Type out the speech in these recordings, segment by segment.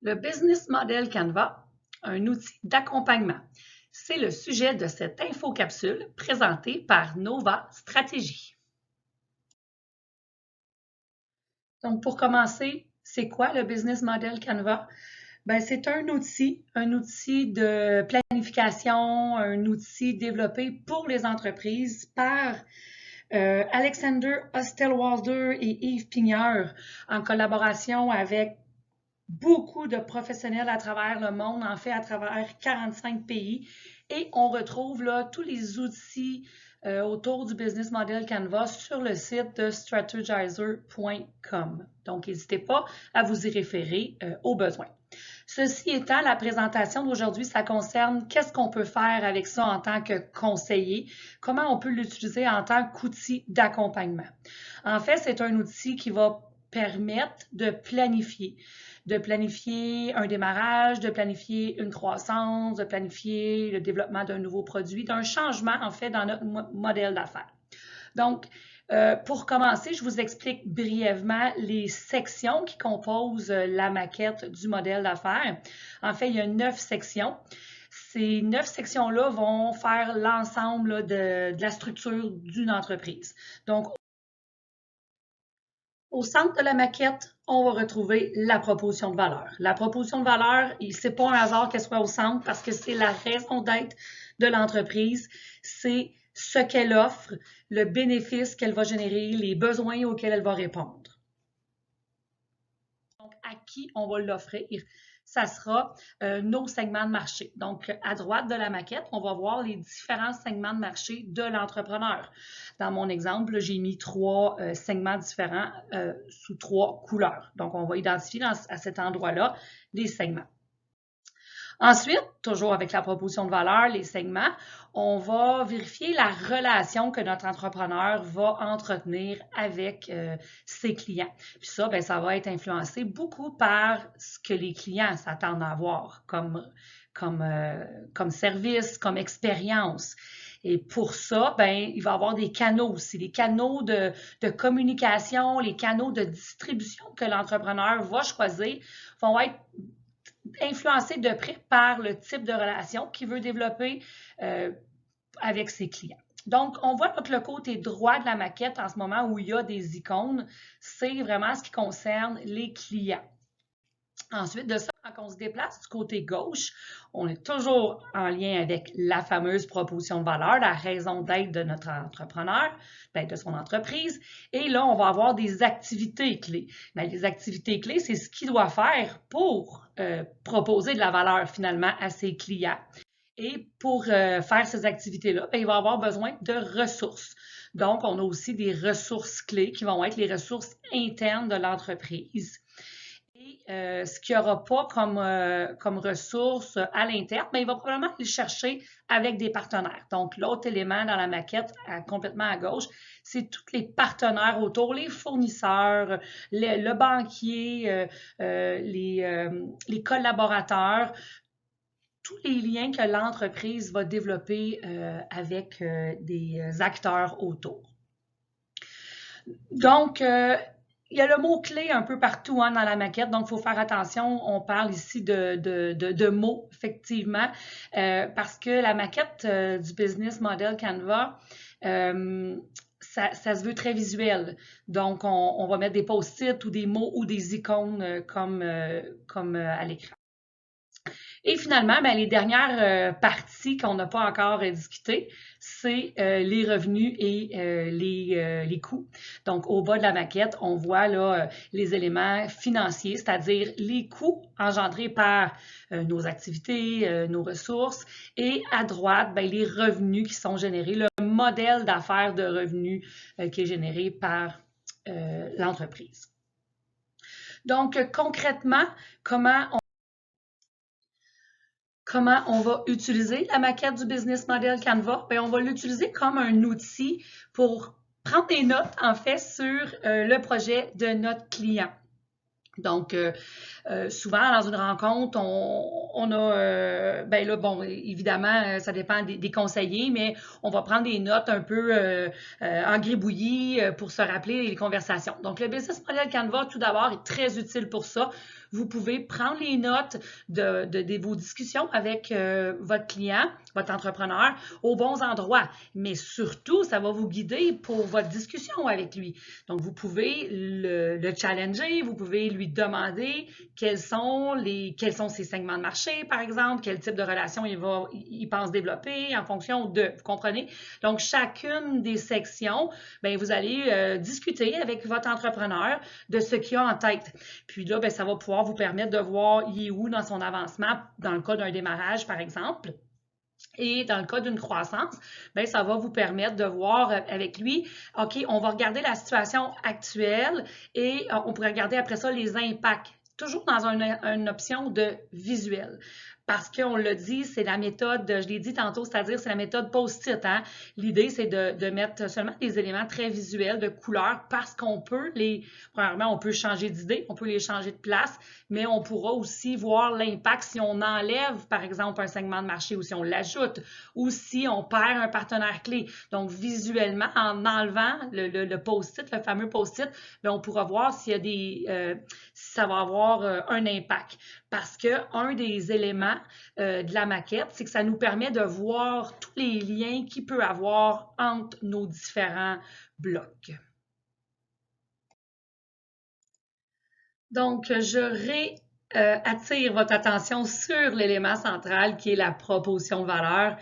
Le Business Model Canva, un outil d'accompagnement. C'est le sujet de cette infocapsule présentée par Nova Stratégie. Donc, pour commencer, c'est quoi le Business Model Canva? C'est un outil de planification, un outil développé pour les entreprises par Alexander Osterwalder et Yves Pigneur en collaboration avec beaucoup de professionnels à travers le monde, en fait à travers 45 pays. Et on retrouve là tous les outils autour du Business Model Canva sur le site de strategizer.com. Donc, n'hésitez pas à vous y référer au besoin. Ceci étant, la présentation d'aujourd'hui, ça concerne qu'est-ce qu'on peut faire avec ça en tant que conseiller, comment on peut l'utiliser en tant qu'outil d'accompagnement. En fait, c'est un outil qui va permettre de planifier un démarrage, de planifier une croissance, de planifier le développement d'un nouveau produit, d'un changement en fait dans notre modèle d'affaires. Donc, pour commencer, je vous explique brièvement les sections qui composent la maquette du modèle d'affaires. En fait, il y a 9 sections. Ces 9 sections-là vont faire l'ensemble de la structure d'une entreprise. Donc, au centre de la maquette, on va retrouver la proposition de valeur. La proposition de valeur, c'est pas un hasard qu'elle soit au centre parce que c'est la raison d'être de l'entreprise. C'est ce qu'elle offre, le bénéfice qu'elle va générer, les besoins auxquels elle va répondre. Donc, à qui on va l'offrir? Ça sera nos segments de marché. Donc, à droite de la maquette, on va voir les différents segments de marché de l'entrepreneur. Dans mon exemple, j'ai mis 3 segments différents sous 3 couleurs. Donc, on va identifier à cet endroit-là les segments. Ensuite, toujours avec la proposition de valeur, les segments, on va vérifier la relation que notre entrepreneur va entretenir avec ses clients. Puis ça, ça va être influencé beaucoup par ce que les clients s'attendent à avoir comme service, comme expérience. Et pour ça, il va y avoir des canaux aussi, les canaux de communication, les canaux de distribution que l'entrepreneur va choisir vont être influencé de près par le type de relation qu'il veut développer avec ses clients. Donc, on voit que le côté droit de la maquette en ce moment où il y a des icônes, c'est vraiment ce qui concerne les clients. Ensuite de ça, quand on se déplace du côté gauche, on est toujours en lien avec la fameuse proposition de valeur, la raison d'être de notre entrepreneur, de son entreprise. Et là, on va avoir des activités clés. Les activités clés, c'est ce qu'il doit faire pour proposer de la valeur finalement à ses clients. Et pour faire ces activités-là, il va avoir besoin de ressources. Donc, on a aussi des ressources clés qui vont être les ressources internes de l'entreprise. Et ce qu'il n'y aura pas comme ressources à l'interne, il va probablement les chercher avec des partenaires. Donc, l'autre élément dans la maquette, complètement à gauche, c'est tous les partenaires autour, les fournisseurs, le banquier, les collaborateurs, tous les liens que l'entreprise va développer avec des acteurs autour. Donc, il y a le mot-clé un peu partout dans la maquette, donc il faut faire attention. On parle ici de mots, effectivement, parce que la maquette du Business Model Canva, ça se veut très visuel. Donc, on va mettre des post-it ou des mots ou des icônes comme à l'écran. Et finalement, les dernières parties qu'on n'a pas encore discutées, c'est les revenus et les coûts. Donc, au bas de la maquette, on voit là les éléments financiers, c'est-à-dire les coûts engendrés par nos activités, nos ressources. Et à droite, les revenus qui sont générés, le modèle d'affaires de revenus qui est généré par l'entreprise. Donc, concrètement, comment on va utiliser la maquette du Business Model Canva? On va l'utiliser comme un outil pour prendre des notes, en fait, sur le projet de notre client. Donc, souvent, dans une rencontre, on a, ben là, bon, évidemment, ça dépend des conseillers, mais on va prendre des notes un peu en gribouillis pour se rappeler les conversations. Donc, le Business Model Canva, tout d'abord, est très utile pour ça. Vous pouvez prendre les notes de vos discussions avec votre client, votre entrepreneur, aux bons endroits. Mais surtout, ça va vous guider pour votre discussion avec lui. Donc, vous pouvez le challenger, vous pouvez lui demander quels sont ses segments de marché, par exemple, quel type de relation il pense développer en fonction de, vous comprenez? Donc, chacune des sections, bien, vous allez discuter avec votre entrepreneur de ce qu'il a en tête. Puis là, bien, ça va pouvoir vous permettre de voir il est où dans son avancement, dans le cas d'un démarrage, par exemple. Et dans le cas d'une croissance, bien, ça va vous permettre de voir avec lui, OK, on va regarder la situation actuelle et on pourrait regarder après ça les impacts, toujours dans une option de visuel. Parce qu'on l'a dit, c'est la méthode, je l'ai dit tantôt, c'est-à-dire c'est la méthode post-it. Hein? L'idée, c'est de mettre seulement des éléments très visuels, de couleurs, parce qu'on peut premièrement, on peut changer d'idée, on peut les changer de place, mais on pourra aussi voir l'impact si on enlève, par exemple, un segment de marché ou si on l'ajoute ou si on perd un partenaire clé. Donc, visuellement, en enlevant le post-it, le fameux post-it, on pourra voir s'il y a si ça va avoir un impact. Parce qu'un des éléments de la maquette, c'est que ça nous permet de voir tous les liens qu'il peut avoir entre nos différents blocs. Donc, je attire votre attention sur l'élément central qui est la proposition de valeur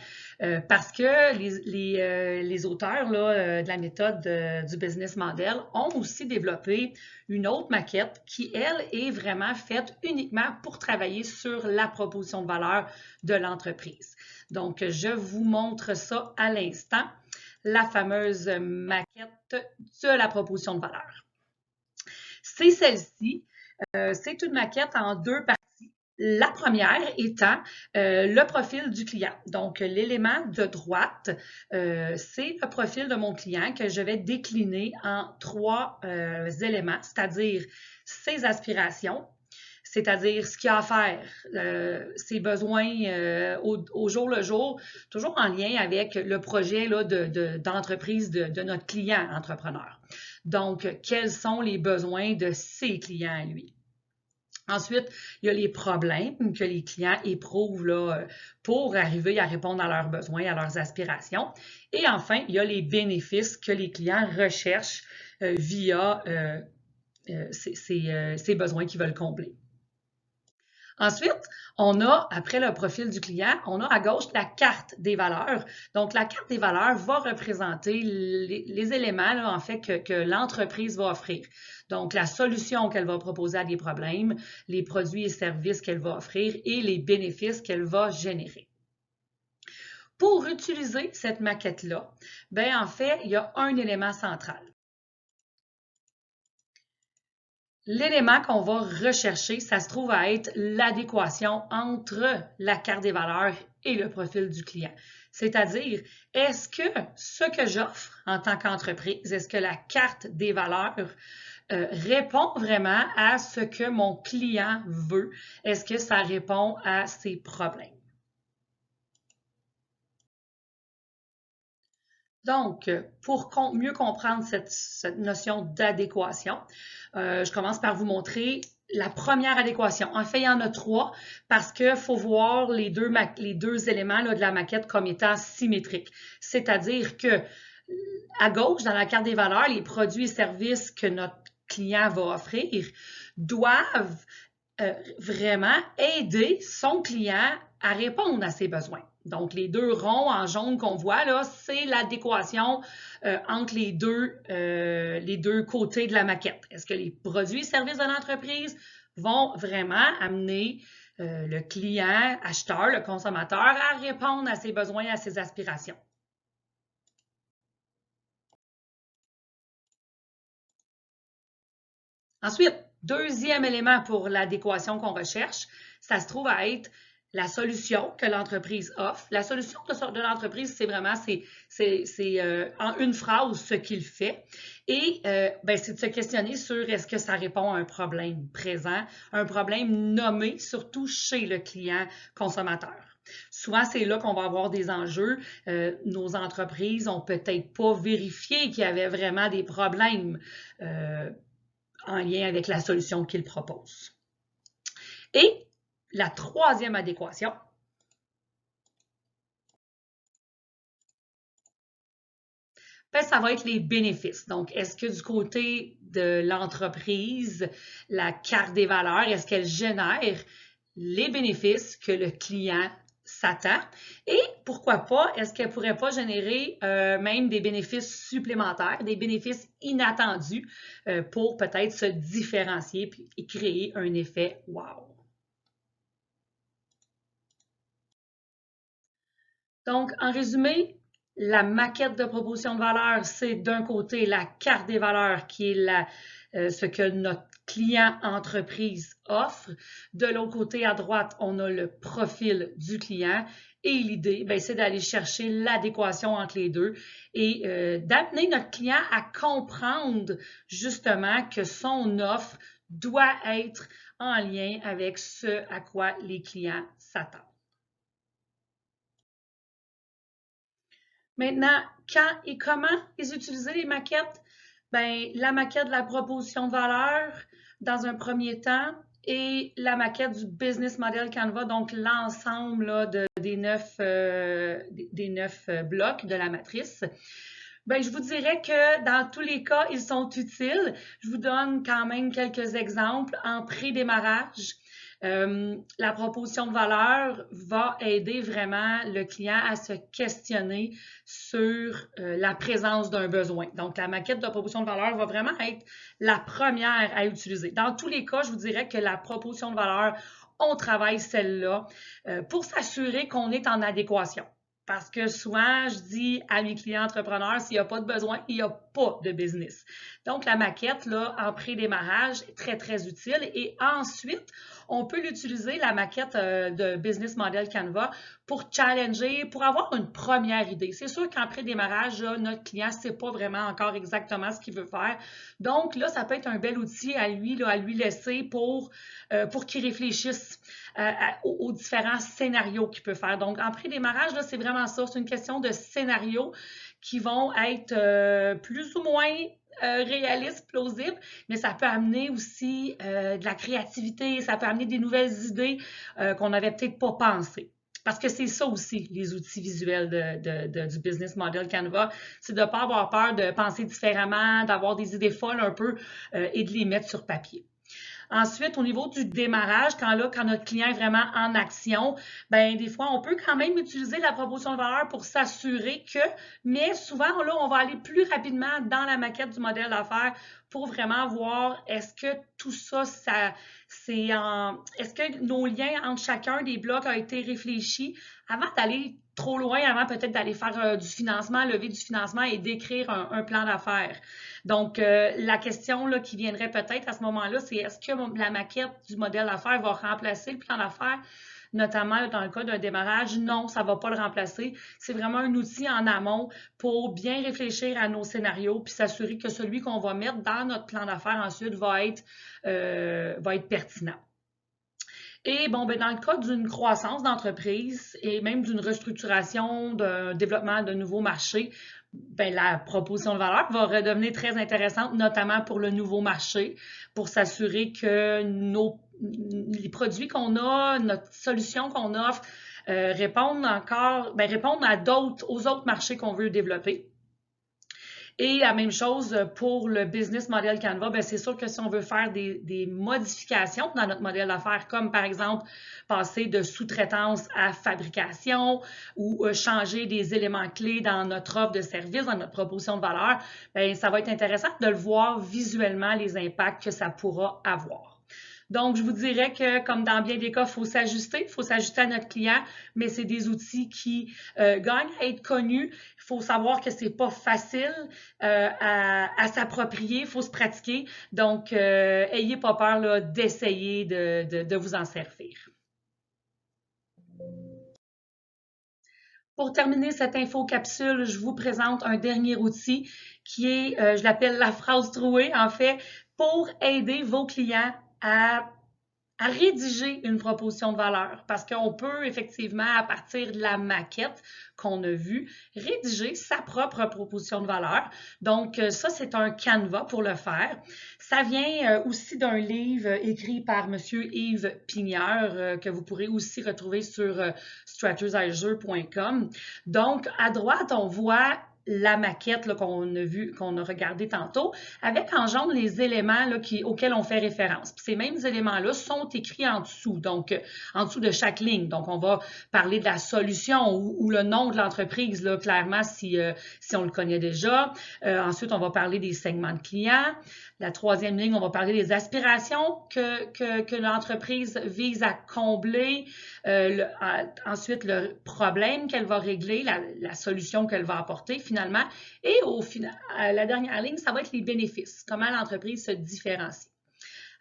parce que les auteurs là, de la méthode du business model ont aussi développé une autre maquette qui, elle, est vraiment faite uniquement pour travailler sur la proposition de valeur de l'entreprise. Donc, je vous montre ça à l'instant, la fameuse maquette de la proposition de valeur. C'est celle-ci. C'est une maquette en deux parties. La première étant le profil du client. Donc, l'élément de droite, c'est le profil de mon client que je vais décliner en trois éléments, c'est-à-dire ses aspirations, c'est-à-dire ce qu'il a à faire, ses besoins au jour le jour, toujours en lien avec le projet là, d'entreprise de notre client entrepreneur. Donc, quels sont les besoins de ses clients à lui? Ensuite, il y a les problèmes que les clients éprouvent là, pour arriver à répondre à leurs besoins, à leurs aspirations. Et enfin, il y a les bénéfices que les clients recherchent via ces besoins qu'ils veulent combler. Ensuite, on a, après le profil du client, on a à gauche la carte des valeurs. Donc, la carte des valeurs va représenter les éléments, là, en fait, que l'entreprise va offrir. Donc, la solution qu'elle va proposer à des problèmes, les produits et services qu'elle va offrir et les bénéfices qu'elle va générer. Pour utiliser cette maquette-là, ben, en fait, il y a un élément central. L'élément qu'on va rechercher, ça se trouve à être l'adéquation entre la carte des valeurs et le profil du client. C'est-à-dire, est-ce que ce que j'offre en tant qu'entreprise, est-ce que la carte des valeurs répond vraiment à ce que mon client veut? Est-ce que ça répond à ses problèmes? Donc, pour mieux comprendre cette notion d'adéquation, je commence par vous montrer la première adéquation. En fait, il y en a trois parce qu'il faut voir les deux éléments là, de la maquette comme étant symétriques. C'est-à-dire que à gauche, dans la carte des valeurs, les produits et services que notre client va offrir doivent vraiment aider son client à répondre à ses besoins. Donc, les deux ronds en jaune qu'on voit là, c'est l'adéquation entre les deux côtés de la maquette. Est-ce que les produits et services de l'entreprise vont vraiment amener le client, acheteur, le consommateur à répondre à ses besoins et à ses aspirations? Ensuite, deuxième élément pour l'adéquation qu'on recherche, ça se trouve à être la solution que l'entreprise offre. La solution de l'entreprise, c'est vraiment, en une phrase ce qu'il fait. Et c'est de se questionner sur est-ce que ça répond à un problème présent, un problème nommé, surtout chez le client consommateur. Souvent, c'est là qu'on va avoir des enjeux. Nos entreprises ont peut-être pas vérifié qu'il y avait vraiment des problèmes en lien avec la solution qu'ils proposent. Et la troisième adéquation, ça va être les bénéfices. Donc, est-ce que du côté de l'entreprise, la carte des valeurs, est-ce qu'elle génère les bénéfices que le client s'attend? Et pourquoi pas, est-ce qu'elle ne pourrait pas générer même des bénéfices supplémentaires, des bénéfices inattendus pour peut-être se différencier et créer un effet wow? Donc, en résumé, la maquette de proposition de valeur, c'est d'un côté la carte des valeurs qui est ce que notre client entreprise offre. De l'autre côté, à droite, on a le profil du client. Et l'idée, c'est d'aller chercher l'adéquation entre les deux et d'amener notre client à comprendre justement que son offre doit être en lien avec ce à quoi les clients s'attendent. Maintenant, quand et comment les utiliser, les maquettes? La maquette de la proposition de valeur, dans un premier temps, et la maquette du Business Model Canva, donc l'ensemble des 9 blocs de la matrice. Je vous dirais que dans tous les cas, ils sont utiles. Je vous donne quand même quelques exemples en pré-démarrage. La proposition de valeur va aider vraiment le client à se questionner sur la présence d'un besoin. Donc, la maquette de proposition de valeur va vraiment être la première à utiliser. Dans tous les cas, je vous dirais que la proposition de valeur, on travaille celle-là pour s'assurer qu'on est en adéquation. Parce que souvent, je dis à mes clients entrepreneurs, s'il n'y a pas de besoin, il n'y a pas de business. Donc, la maquette, là, en pré-démarrage, est très, très utile. Et ensuite, on peut l'utiliser, la maquette de Business Model Canva, pour challenger, pour avoir une première idée. C'est sûr qu'en pré-démarrage, notre client ne sait pas vraiment encore exactement ce qu'il veut faire. Donc, là, ça peut être un bel outil à lui laisser pour qu'il réfléchisse aux différents scénarios qu'il peut faire. Donc, en pré-démarrage, c'est vraiment ça. C'est une question de scénarios qui vont être plus ou moins réalistes, plausibles, mais ça peut amener aussi de la créativité, ça peut amener des nouvelles idées qu'on n'avait peut-être pas pensées. Parce que c'est ça aussi, les outils visuels du Business Model Canva, c'est de ne pas avoir peur de penser différemment, d'avoir des idées folles un peu et de les mettre sur papier. Ensuite, au niveau du démarrage, quand notre client est vraiment en action, des fois, on peut quand même utiliser la proposition de valeur pour s'assurer que, mais souvent, là, on va aller plus rapidement dans la maquette du modèle d'affaires pour vraiment voir est-ce que tout ça, est-ce que nos liens entre chacun des blocs a été réfléchi avant d'aller trop loin, avant peut-être d'aller faire du financement, lever du financement et d'écrire un plan d'affaires. Donc, la question là, qui viendrait peut-être à ce moment-là, c'est est-ce que la maquette du modèle d'affaires va remplacer le plan d'affaires? Notamment dans le cas d'un démarrage, non, ça ne va pas le remplacer. C'est vraiment un outil en amont pour bien réfléchir à nos scénarios puis s'assurer que celui qu'on va mettre dans notre plan d'affaires ensuite va être pertinent. Et dans le cas d'une croissance d'entreprise et même d'une restructuration, d'un développement de nouveaux marchés, la proposition de valeur va redevenir très intéressante, notamment pour le nouveau marché, pour s'assurer que les produits qu'on a, notre solution qu'on offre, répondent aux autres marchés qu'on veut développer. Et la même chose pour le Business Model Canva, c'est sûr que si on veut faire des modifications dans notre modèle d'affaires, comme par exemple passer de sous-traitance à fabrication ou changer des éléments clés dans notre offre de service, dans notre proposition de valeur, ça va être intéressant de le voir visuellement, les impacts que ça pourra avoir. Donc, je vous dirais que, comme dans bien des cas, il faut s'ajuster à notre client, mais c'est des outils qui gagnent à être connus. Il faut savoir que c'est pas facile à s'approprier, il faut se pratiquer. Donc, ayez pas peur d'essayer de vous en servir. Pour terminer cette info-capsule, je vous présente un dernier outil qui est, je l'appelle la phrase trouée, en fait, pour aider vos clients à rédiger une proposition de valeur parce qu'on peut effectivement, à partir de la maquette qu'on a vue, rédiger sa propre proposition de valeur. Donc, ça, c'est un canevas pour le faire. Ça vient aussi d'un livre écrit par M. Yves Pigneur que vous pourrez aussi retrouver sur strategizer.com. Donc, à droite, on voit la maquette qu'on a vue, qu'on a regardée tantôt, avec en jaune les éléments là, auxquels on fait référence. Puis ces mêmes éléments-là sont écrits en dessous, donc en dessous de chaque ligne. Donc, on va parler de la solution ou le nom de l'entreprise, là, clairement, si on le connaît déjà. Ensuite, on va parler des segments de clients. La troisième ligne, on va parler des aspirations que l'entreprise vise à combler. Ensuite, le problème qu'elle va régler, la solution qu'elle va apporter finalement. Et la dernière ligne, ça va être les bénéfices, comment l'entreprise se différencie.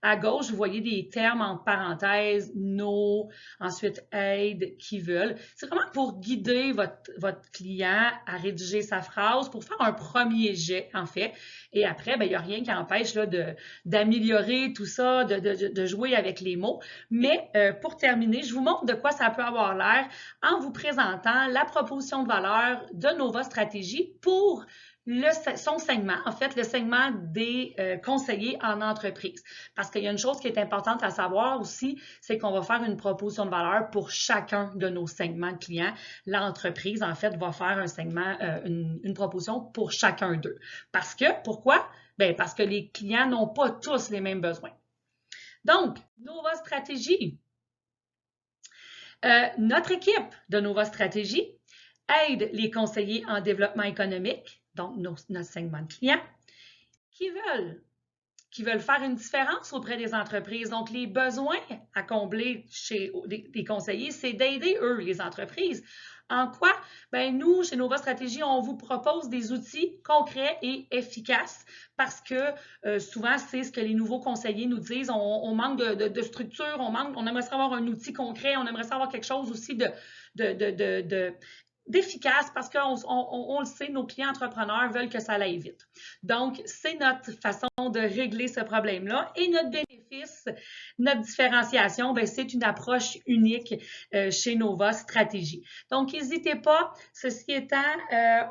À gauche, vous voyez des termes en parenthèses, no, ensuite aide, qui veulent. C'est vraiment pour guider votre client à rédiger sa phrase, pour faire un premier jet, en fait. Et après, il n'y a rien qui empêche là, d'améliorer tout ça, de jouer avec les mots. Mais pour terminer, je vous montre de quoi ça peut avoir l'air en vous présentant la proposition de valeur de Nova Stratégie pour son segment, en fait, le segment des conseillers en entreprise. Parce qu'il y a une chose qui est importante à savoir aussi, c'est qu'on va faire une proposition de valeur pour chacun de nos segments de clients. L'entreprise, en fait, va faire un segment, une proposition pour chacun d'eux. Pourquoi? Bien, parce que les clients n'ont pas tous les mêmes besoins. Donc, Nova Stratégie. Notre équipe de Nova Stratégie aide les conseillers en développement économique, donc notre segment de clients, qui veulent faire une différence auprès des entreprises. Donc, les besoins à combler chez des conseillers, c'est d'aider, eux, les entreprises. En quoi? Bien, nous, chez Nova Stratégie, on vous propose des outils concrets et efficaces parce que souvent, c'est ce que les nouveaux conseillers nous disent. On manque de structure, on aimerait savoir un outil concret, on aimerait savoir quelque chose aussi d'efficace parce qu'on le sait, nos clients entrepreneurs veulent que ça aille vite. Donc, c'est notre façon de régler ce problème-là. Et notre bénéfice, notre différenciation, bien, c'est une approche unique chez Nova Stratégie. Donc, n'hésitez pas. Ceci étant,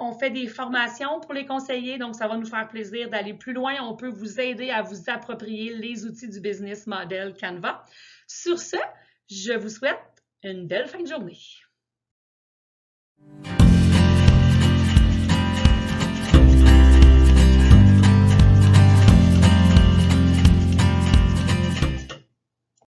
on fait des formations pour les conseillers, donc ça va nous faire plaisir d'aller plus loin. On peut vous aider à vous approprier les outils du business model Canva. Sur ce, je vous souhaite une belle fin de journée.